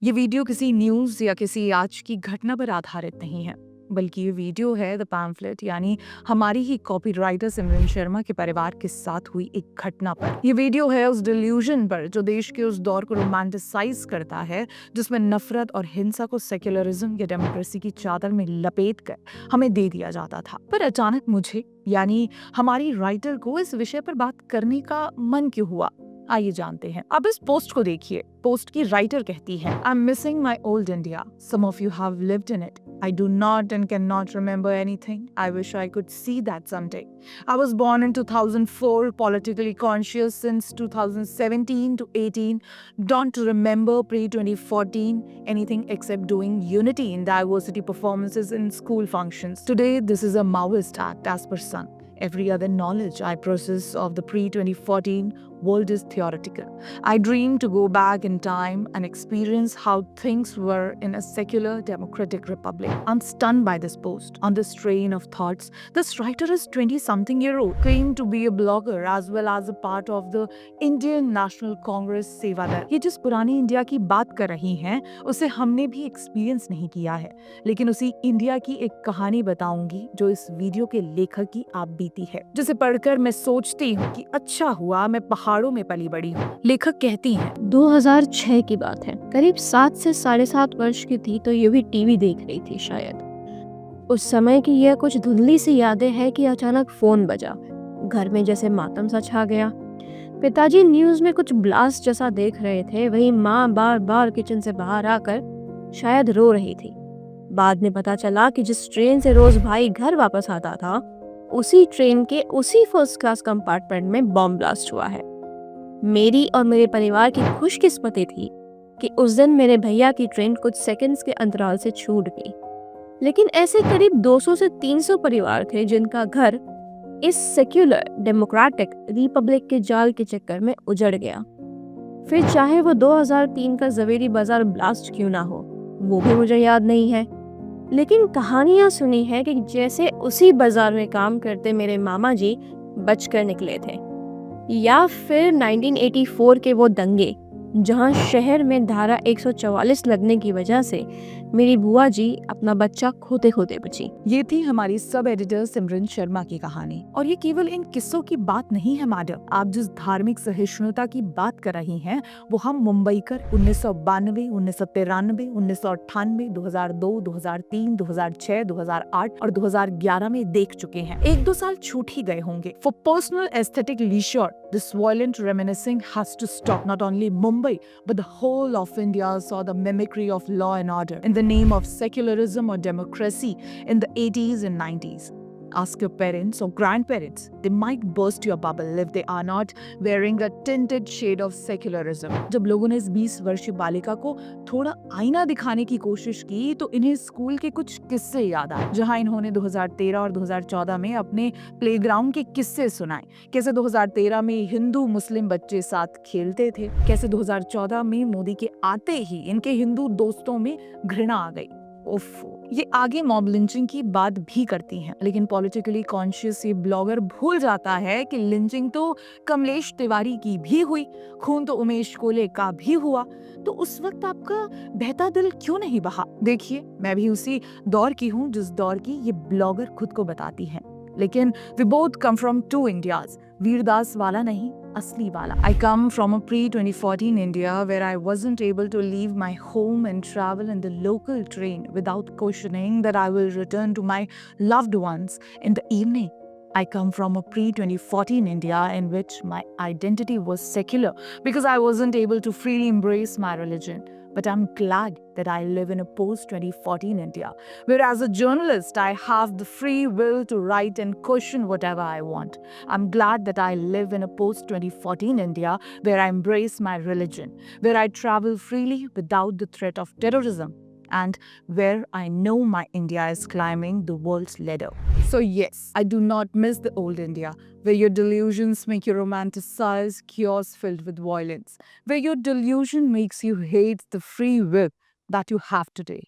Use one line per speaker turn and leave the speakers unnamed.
ये वीडियो किसी न्यूज़ या किसी आज की घटना पर आधारित नहीं है, बल्कि ये वीडियो है द पैम्फलेट यानी हमारी ही कॉपीराइटर सिमरन शर्मा के परिवार के साथ हुई एक घटना पर। ये वीडियो है उस डिल्यूजन पर जो देश के उस दौर को रोमांटिसाइज करता है जिसमें नफरत और हिंसा को सेक्युलरिज्म या डेमोक्रेसी की चादर में लपेट कर हमें दे दिया जाता था। पर अचानक मुझे यानी हमारी राइटर को इस विषय पर बात करने का मन क्यों हुआ? आइए जानते हैं। अब इस पोस्ट को देखिए। पोस्ट की राइटर कहती है, I am missing my old India, some of you have lived in it, I do not and cannot remember anything. I wish I could see that someday. I was born in 2004, politically conscious since 2017 to 18. Don't remember pre-2014 anything except doing unity in diversity performances in school functions. Today, this is a Maoist act as per Sun. Every other knowledge I possess of the pre-2014 world is theoretical. I dream to go back in time and experience how things were in a secular democratic republic. I'm stunned by this post. On this train of thoughts, this writer is 20-something-year-old, claimed to be a blogger as well as a part of the Indian National Congress सेवा दल। ये जिस पुरानी India की बात कर रही हैं, उसे हमने भी एक्सपीरियंस नहीं किया है, लेकिन उसी इंडिया की एक कहानी बताऊंगी जो इस वीडियो के लेखक की आप बीती है, जिसे पढ़कर मैं सोचती हूँ कि अच्छा हुआ मैं पहाड़ों में पली बड़ी हूँ। लेखक कहती हैं,
2006 की बात है। करीब 7 से 7.5 वर्ष की थी तो ये भी टीवी देख रही थी शायद। उस समय की यह कुछ धुंधली सी यादें हैं कि अचानक फोन बजा। घर में जैसे मातम सा छा गया। पिताजी न्यूज में कुछ ब्लास्ट जैसा देख रहे थे, वही माँ बार बार किचन से बाहर आकर शायद रो रही थी। बाद में पता चला कि जिस ट्रेन से रोज भाई घर वापस आता था, उसी ट्रेन के उसी फर्स्ट क्लास कंपार्टमेंट में बॉम्ब ब्लास्ट हुआ है। मेरी और मेरे परिवार की खुशकिस्मती थी कि उस दिन मेरे भैया की ट्रेन कुछ सेकंड्स के अंतराल से छूट गई, लेकिन ऐसे करीब 200 से 300 परिवार थे जिनका घर इस सेक्युलर डेमोक्रेटिक रिपब्लिक के जाल के चक्कर में उजड़ गया। फिर चाहे वो 2003 का जवेरी बाजार ब्लास्ट क्यों ना हो, वो भी मुझे याद नहीं है, लेकिन कहानियां सुनी है कि जैसे उसी बाजार में काम करते मेरे मामा जी बचकर निकले थे, या फिर 1984 के वो दंगे जहां शहर में धारा 144 लगने की वजह से मेरी बुआ जी अपना बच्चा खोते खोते बची।
ये थी हमारी सब एडिटर सिमरन शर्मा की कहानी। और ये केवल इन किस्सों की बात नहीं है मैडम। आप जिस धार्मिक सहिष्णुता की बात कर रही हैं, वो हम मुंबईकर 1992, 1993, 1998, 2002, 2003, 2006, 2008 और 2011 में देख चुके हैं। 1-2 साल छूट ही गए होंगे। For personal aesthetic leisure, this violent reminiscing has to stop. Not only Mumbai, but the whole of India saw the mimicry of law and order in the name of secularism or democracy in the 80s and 90s. Ask your parents or grandparents. They might burst your bubble if they are not wearing a tinted shade of secularism. जब लोगों ने इस 20 वर्षीय बालिका को थोड़ा आईना दिखाने की कोशिश की तो इन्हें स्कूल के कुछ किस्से याद आए, जहां इन्होंने 2013 और 2014 में अपने प्लेग्राउंड के किस्से सुनाए। कैसे 2013 में हिंदू मुस्लिम बच्चे साथ खेलते थे, कैसे 2014 में मोदी के आते ही इनके हिंदू दोस्तों में घृणा आ गई। ओफो, ये आगे मॉब लिंचिंग की बात भी करती हैं, लेकिन पॉलिटिकली कॉन्शियस ये ब्लॉगर भूल जाता है कि लिंचिंग तो कमलेश तिवारी की भी हुई, खून तो उमेश कोले का भी हुआ। तो उस वक्त आपका बहता दिल क्यों नहीं बहा? देखिए, मैं भी उसी दौर की हूँ जिस दौर की ये ब्लॉगर खुद को बताती हैं, लेकिन we both come from to India's. Vir Das वाला नहीं, असली वाला। I come from a pre-2014 India where I wasn't able to leave my home and travel in the local train without questioning that I will return to my loved ones in the evening. I come from a pre-2014 India in which my identity was secular because I wasn't able to freely embrace my religion. But I'm glad that I live in a post-2014 India, where as a journalist, I have the free will to write and question whatever I want. I'm glad that I live in a post-2014 India, where I embrace my religion, where I travel freely without the threat of terrorism, and where I know my India is climbing the world's ladder. So yes, I do not miss the old India, where your delusions make you romanticize chaos filled with violence, where your delusion makes you hate the free will that you have today.